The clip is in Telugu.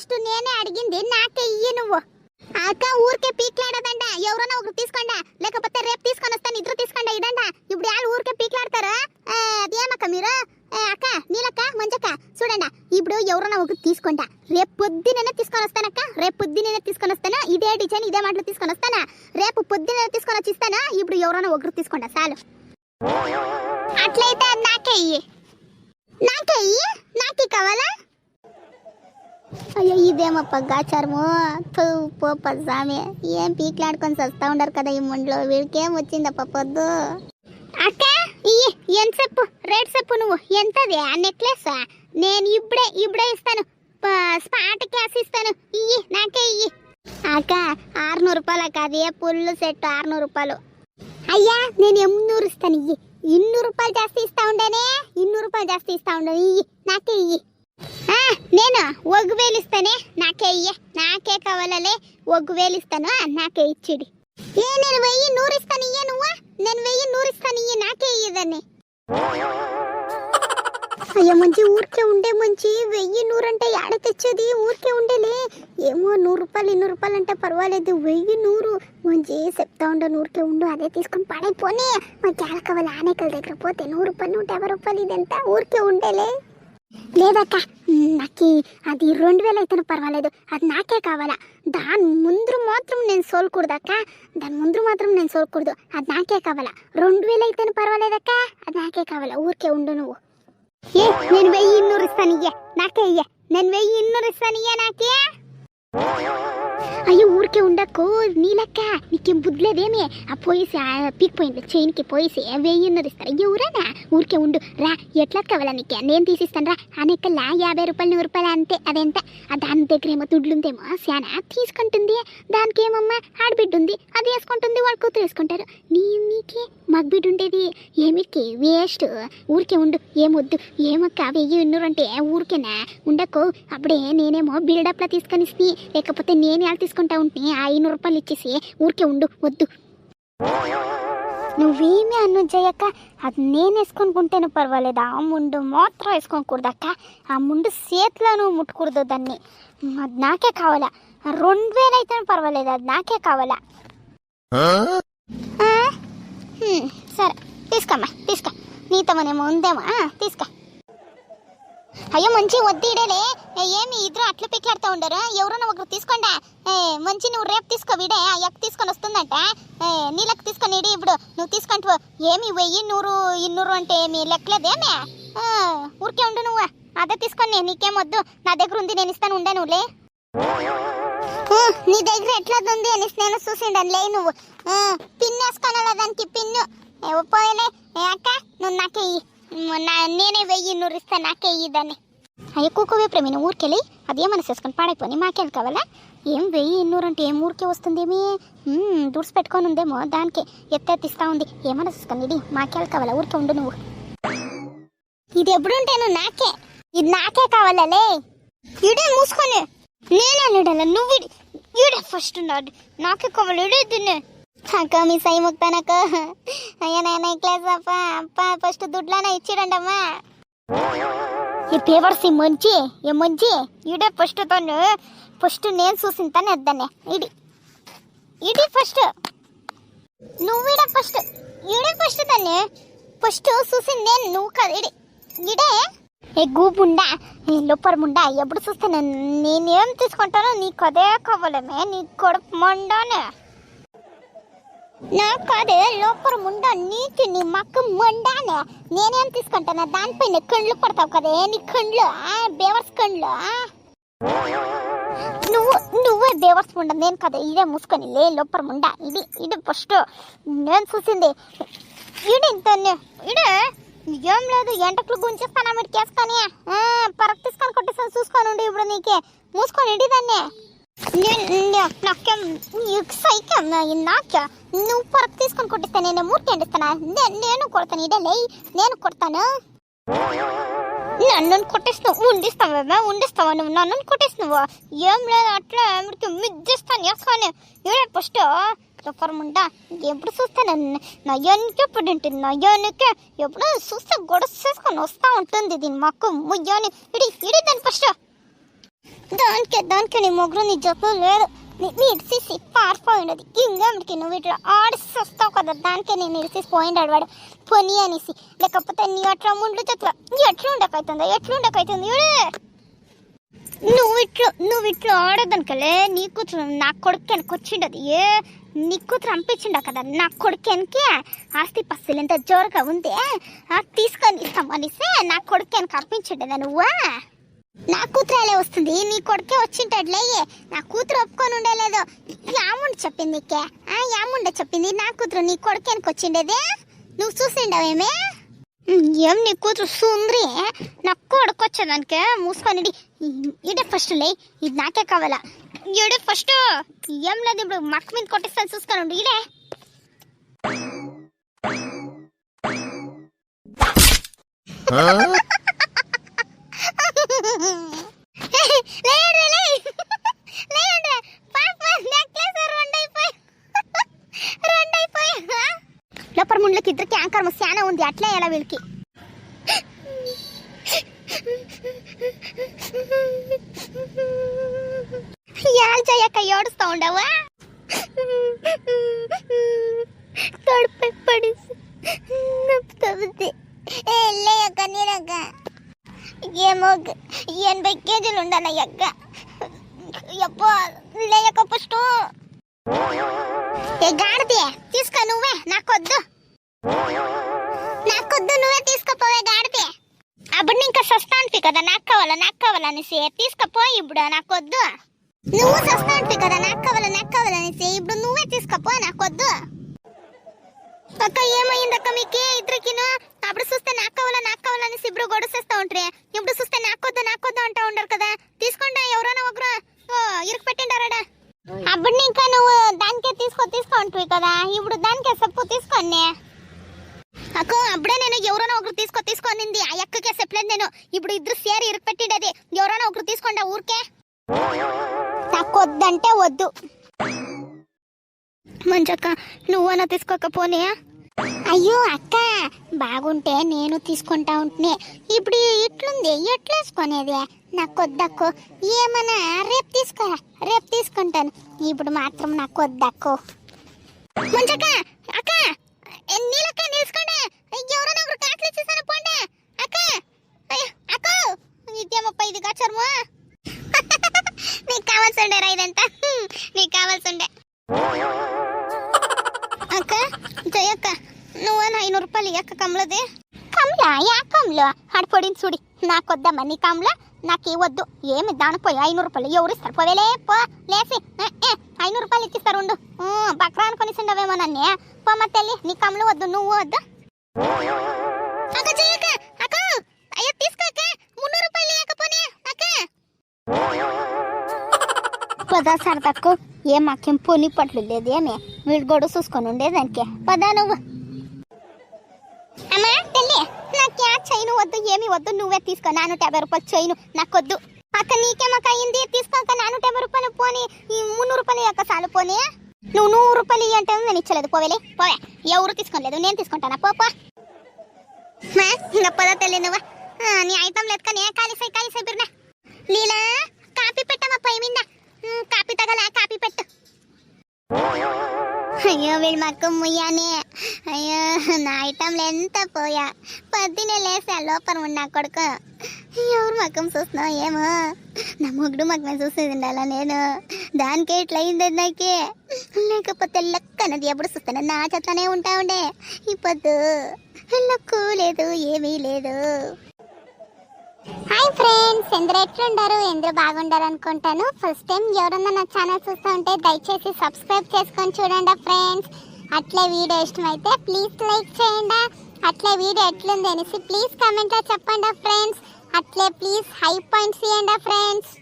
ఫస్ట్ నేనే అడిగింది, నాకే ఇయ్యి నువ్వు. అక్క ఊరికే పీక్లాడదండ, ఎవరన్నా ఒకరు తీసుకోండా, లేకపోతే రేపు తీసుకొని వస్తాను ఇద్దరు తీసుకోండా ఇదండ. ఇప్పుడు వాళ్ళు ఊరికే పీక్లాడతారా? అదేమక్క మీరు అక్క నీలక్క మంజక్క చూడండి, ఇప్పుడు ఎవరన్నా ఒకరు తీసుకుంటా, రేపు పొద్దునే తీసుకొని వస్తానక్క, రేపు పొద్దునే తీసుకొని వస్తాను, ఇదే డిజైన్ ఇదే మాటలు తీసుకొని వస్తానా, రేపు పొద్దునే తీసుకొని వచ్చి ఇస్తానా. ఇప్పుడు ఎవరన్నా ఒకరు తీసుకుంటా చాలు. అట్లయితే నాకే ఇయ్యి, నాకే ఇయ్యి, నాకే కావాలా? అయ్యో ఇదేమప్ప గాచారము, పోప సామి, ఏం పీక్లాడుకొని వస్తా ఉండరు కదా ఈ ముండ్లో, వీడికేం వచ్చిందప్ప పొద్దు. అక్క ఇయ్యి, ఎంత చెప్పు రేట్ చెప్పు నువ్వు, ఎంతది ఆ నెక్లెస్? నేను ఇప్పుడే ఇస్తాను, స్పాట్ క్యాష్ ఇస్తాను, ఇయ్యి నాకే ఇయ్యి. అక్క 600 రూపాయలు అక్క, అది పుల్లు సెట్ 600 రూపాయలు. అయ్యా నేను 800 ఇస్తాను, ఇయ్యి. 200 రూపాయలు జాస్తి ఇస్తా ఉండేనే, 200 రూపాయలు జాస్తి ఇస్తా ఉండేది, ఇయ్యి నాకే ఇయ్యి. నేను 1000 ఇస్తానే, నాకే ఇయ్య, నాకే కావాలలే 1000 ఇస్తాను, నాకే ఇచ్చిడి. నేను 1100 ఇస్తాను ఇయ్య నువ్వు, నేను 1100 ఇస్తాను ఇయ్య, నాకే ఇయ్యదాన్ని. అయ్యో మంచి ఊరికే ఉండే మంచి 1100 అంటే ఆడ తెచ్చేది, ఊరికే ఉండేలే. ఏమో 100 రూపాయలు 200 రూపాయలు అంటే పర్వాలేదు, 1100 మంచి చెప్తా ఉండు, ఊరికే ఉండు, అదే తీసుకొని పడైపోని మాకు ఎలా కావాలి ఆనేకల దగ్గర పోతే 100 రూపాయలు 150 రూపాయలు ఇదంతా ఊరికే ఉండేలే. లేదక్క నాకు అది 2000 అయితేనే పర్వాలేదు, అది నాకే కావాలా. దాని ముందు మాత్రం నేను సోల్కూడదక్క, దాని ముందు మాత్రం నేను సోల్కూడదు, అది నాకే కావాలా. 2000 అయితేనే పర్వాలేదక్క, అది నాకే కావాలా, ఊరికే ఉండు నువ్వు. నేను 1200 ఇస్తాను ఇయ్య, నాకే ఇయ్య, నేను 1200 ఇస్తాను ఇయ్య నాకే. అయ్యో ఊరికే ఉండకు నీలక్క, నీకేం బుద్ధిలేదేమి, ఆ పోయేసి పీక్ పోయింది చైన్కి పోయేసి 1000 ఇస్తారు. ఎవరైనా ఊరికే ఉండు రా, ఎట్లా కావాలా నీకే, నేను తీసిస్తాను రా. అనేకల్లా 50 రూపాయలు 100 రూపాయలు అంతే, అదెంత దాని దగ్గర ఏమో దుడ్లుందేమో శానా తీసుకుంటుంది, దానికి ఏమమ్మా ఆడబిడ్డ ఉంది, అది వేసుకుంటుంది, వాళ్ళ కూతురు వేసుకుంటారు. నీకే మగబిడ్డ ఉండేది ఏమిటికి వేస్ట్, ఊరికే ఉండు, ఏమొద్దు. ఏమక్క 1200 అంటే ఊరికేనా ఉండకు, అప్పుడే నేనేమో బిల్డప్లా తీసుకొని ఇస్తే, లేకపోతే నేను ఎలా తీసుకుంటా ఉంటే ఆ 500 రూపాయలు ఇచ్చేసి ఊరికే ఉండు, వద్దు. నువ్వేమీ అన్ను చేయక్క, అది నేను వేసుకొనుకుంటేనే పర్వాలేదు, ఆ ముందు మాత్రం వేసుకోకూడదక్క, ఆ ముందు చేతిలో నువ్వు ముట్టుకూడదు దాన్ని, అది నాకే కావాలా. 2000 అయితేనే పర్వాలేదు, అది నాకే కావాలా. సరే తీసుకోమ్మా, తీసుకో, నీతో మనేమో ఉందేమో తీసుకో. అయ్యో మంచి వద్దీడేలే, ఏమి ఇద్దరు అట్లా పిక్లాడుతూ ఉండరు, ఎవరన్నా ఒకరు తీసుకోండా. మంచి నువ్వు రేపు తీసుకో, వీడే ఆ ఎక్క తీసుకొని వస్తుందంట, నీళ్ళకి తీసుకొని ఇప్పుడు నువ్వు తీసుకుంటూ. ఏమి 1000 200 అంటే ఏమి లెక్కలేదేమే, ఊరికే ఉండు నువ్వు, అదే తీసుకొని నీకేమొద్దు, నా దగ్గర ఉంది నేను ఇస్తాను, ఉండే నువ్వులే. నీ దగ్గర ఎట్లా ఉంది అని నేను చూసిండను లే, నువ్వు పిన్ వేసుకోనాలా దానికి, పిన్ను పోయలే. అక్క నువ్వు నాకే ఇయ్యి, నేనే 1200 ఇస్తాను, నాకే ఇయ్యి దాన్ని. అయ్యో కూకువే ప్రేమి నువ్వు ఊరికెళ్ళి అదేమని చేసుకొని పాడైపోయి మాకేది కావాలా. ఏం 1200 అంటే ఏం ఊరికే వస్తుందేమి, దుడ్స్ పెట్టుకొని ఉందేమో, దానికి ఎత్తెత్తిస్తా ఉంది, ఏమన్నా చూసుకొని ఇది మాకేది కావాలా, ఊరికే ఉండు నువ్వు. ఇది ఎప్పుడుంటేను నాకే, ఇది నాకే కావాలలే, ఇడే మూసుకొని నేనే అల్లుడల, నువ్వు ఇడే ఫస్ట్ ఉన్నాడు, నాకే కావాలి, ఇడే దున్నే. అక్క మీ సై ముక్తానక్క, అయ్యా నేను నెక్లెస్ అప్ప ఫస్ట్ దుడ్లన్నా ఇచ్చిరండమ్మా. ఈ పేవర్స్ మంచి ఇడే ఫస్ట్ తను, ఫస్ట్ నేను చూసిన తను ఎద్దాన్ని, ఇడి ఫస్ట్ నువ్వు ఇడే ఫస్ట్ దాన్ని ఫస్ట్ చూసింది నేను, నువ్వు కాదు ఇడే. ఏ గూపుండా లోపర్ ముండా, ఎప్పుడు చూస్తాను నేనేం తీసుకుంటానో నీకు అదే కావాలమే, నీ కొడుకు మొండానే, నాకు అదే లోపల ముండా, నీకు నీ మక్క మొండానే, నేనేం తీసుకుంటానా, దానిపైన కండ్లు పడతావు కదే, నీ కండ్లు బేవర్స్ కండ్లు. నువ్వే బేవర్స్ ముండా, నేను కదా, ఇదే మూసుకొని లే లోపల ముండా, ఇది ఫస్ట్ నేను చూసింది, ఇడే ఏం లేదు, ఎంటకులు గుంచేస్తాను మీరు కేసుకొని, పరకు తీసుకొని కొట్టేసాను చూసుకోనండి, ఇప్పుడు నీకే మూసుకొని ఇడి దాన్ని. నాకేం నాకే నువ్వు పరకు తీసుకొని కొట్టిస్తా, నేను మూర్తి ఎండిస్తానా, నేను కొడతాను, ఇడే నేను కొడతాను. నన్ను కొట్టేసినావు, ఉండిస్తావా నువ్వు, నన్ను కొట్టేసినావు, ఏం లేదు అట్లా మిద్దిస్తాను వేసుకొని, ఇడే ఫస్ట్ చెప్పరముంటా. ఎప్పుడు చూస్తాను నయ్యానికి ఎప్పుడు ఉంటుంది, నయ్యానికి ఎప్పుడు చూస్తే గొడవ చేసుకొని వస్తూ ఉంటుంది దీని మాకు ముయ్యాని, ఇడి దాన్ని ఫస్ట్ దానికి నీ మొగ్గురు నీ జబ్బు లేదు నీ ఇడిసి పారిపోయినది ఇంకేమిటికి నువ్వు ఇట్లా ఆడిసి వస్తావు కదా దానికే నేను ఇడిసి పోయినాడు వాడు పొని అనేసి లేకపోతే నీ అట్లా ముండ్లు చెట్ల ఎట్లుండకైతుంది నువ్వు ఇట్లా ఆడదానికలే నీ కూతురు నా కొడుకు వెనక వచ్చిండదు నీ కూతురు పంపించిండ కదా నా కొడుకు వెనకే ఆస్తి పస్తులు ఎంత జోరుగా ఉందే తీసుకొని ఇస్తామనిసే నా కొడుకు వెనక అర్పించిండదా నువ్వా నా కూతురు వస్తుంది నీ కొడుకే వచ్చింటాడులే నా కూతురు ఒప్పుకొని ఉండలేదు యాముండ చెప్పింది నీకే యాముండ చెప్పింది నా కూతురు నీ కొడుకు వెనక వచ్చిండేదే నువ్వు చూసిండవేమే ఏం నీ కూతురు సుందరి నా కొడుకు వచ్చేదానికే మూసుకొని ఇడే ఫస్ట్ లే ఇది నాకే కావాలా ఇడే ఫస్ట్ ఏం లేదు ఇప్పుడు మక్క మీద కొట్టిస్తాను చూసుకొని ఉండు ఇడే లోపల ముండ్లకి ఇద్దరికి యాంకర్ శానా ఉంది అట్లే ఎలా వీళ్ళకి జయక్క ఏడుస్తా ఉండవా కడుపు పడిసి లేక నీరక్క ఏమో 80 కేజీలు ఉండనయ్యక్క ఎప్ప లేక ఫస్ట్ గాడిదే తీసుకో నువ్వే నాకొద్దు నువ్వే తీసుకుపోవే గాడిదే అప్పుడు ఇంకా సస్తాంటి కదా నాకు కావాలనేసి తీసుకుపో ఇప్పుడు నాకొద్దు నువ్వు సస్తాంటి కదా నాకు కావాలనేసి ఇప్పుడు నువ్వే తీసుకుపో నాకొద్దు అక్క ఏమైందక్క మీకు ఇద్దరికిను అప్పుడు చూస్తే నాకు కావాలనేసి ఇప్పుడు గొడవసేస్తా ఉంటారే ఇప్పుడు చూస్తే నాకొద్దు అంటా ఉండరు కదా తీసుకోండి ఎవరైనా ఒకరు ఇరుకు పెట్టిండారా అప్పుడు ఇంకా నువ్వు దానికే తీసుకో ఉంటుంది కదా ఇప్పుడు దానికే చెప్పు తీసుకోండి అక్క అప్పుడే నేను ఎవరైనా ఒకరు తీసుకోనింది ఆ అక్కకే చెప్పలేదు నేను ఇప్పుడు ఇద్దరు సేరి ఇరుకు పెట్టిండేది ఎవరైనా ఒకరు తీసుకోండి ఊరికే నాకు వద్దంటే వద్దు మంచక్క నువ్వన్నా తీసుకోకపోనే అయ్యో అక్క బాగుంటే నేను తీసుకుంటా ఉంటునే ఇప్పుడు ఇట్లుంది ఎట్లేసుకునేది నాకు వద్దక్కో ఏమన్నా రేపు తీసుకుంటాను ఇప్పుడు మాత్రం నాకు వద్దక్కో మంచక్క అక్క నీళ్ళక్క నిలుచుకోండి ఎవరైనా ఒకరు కాట్లు ఇచ్చేసాను పోండి అక్క అక్క ఇదేమప్ప ఇది గచ్చర్మో నీకు కావాల్సిండే రా ఇదంతా నీకు కావాల్సిండే అక్క జయక్క నువ్వు 500 రూపాయలు అక్క కమలదే కమలా యా కమల ఆడపడింది చూడి నాకొద్దమ్మా నీ కమల నాకు వద్దు ఏమి దానిపోయి 500 రూపాయలు ఎవరు ఇస్తారు పోవేలే పో లేసి 500 రూపాయలు ఇచ్చిస్తారు ఉండు బక్రా అనుకుని సిండవేమో నన్నే పోమ్మ తల్లి నీ కమలు వద్దు నువ్వు వద్దు అక్క జయక్క అక్క అయ్యో తీసుకోక 300 రూపాయలు ఇవ్వకపోనే అక్క పదా సరదక్కు ఏం మాకేం పొని పట్లు లేదేమే వీడు గొడవ చూసుకొని ఉండేదానికే పదా నువ్వు అమ్మా తల్లి నాకు చైను వద్దు ఏమి వద్దు నువ్వే తీసుకో 450 రూపాయలు చైను నాకొద్దు అక్క నీకేమక్క అయింది తీసుకోక 450 రూపాయలు పోనీ ఈ 300 రూపాయలు అక్క చాలు పోనీ నువ్వు 100 రూపాయలు అంటే నేను ఇచ్చలేదు పోవేలే పోవే ఎవరు తీసుకోలేదు నేను తీసుకుంటానా పోపా ఇంకా పదా తల్లి నువ్వు నీ ఐటమ్ లేదు కానీ కాలిసై బిర్నా లీలా కాపీ పెట్టమ్మా పై మీద కాపీ తగల కాపీ పెట్టు అయ్యో వీళ్ళు మాకు ముయ్యానే అయ్యో నా ఐటమ్లు ఎంత పోయా పొద్దునే లేసా లోపల ఉన్నా కొడుకు ఎవరు మకం చూస్తున్నావు ఏమో నా మొగుడు మకమే చూసేది ఉండాలా నేను దానికే ఇట్లా అయింది నాకే లేకపోతే లెక్కనది ఎప్పుడు చూస్తాను నా చేతనే ఉంటా ఉండే ఈ పొద్దు లక్కు లేదు ఏమీ లేదు హాయ్ ఫ్రెండ్స్ ఎందరు ఎట్లుండారు ఎందరు బాగుండారు అనుకుంటాను ఫస్ట్ టైం ఎవరన్నా నా ఛానల్ చూస్తూ ఉంటే దయచేసి సబ్స్క్రైబ్ చేసుకొని చూడండి ఫ్రెండ్స్ అట్లే వీడియో ఇష్టమైతే ప్లీజ్ లైక్ చేయండి అట్లే వీడియో ఎట్లుంది అనేసి ప్లీజ్ కామెంట్లో చెప్పండి ఫ్రెండ్స్ అట్లే ప్లీజ్ హై పాయింట్స్ ఇవ్వండి ఫ్రెండ్స్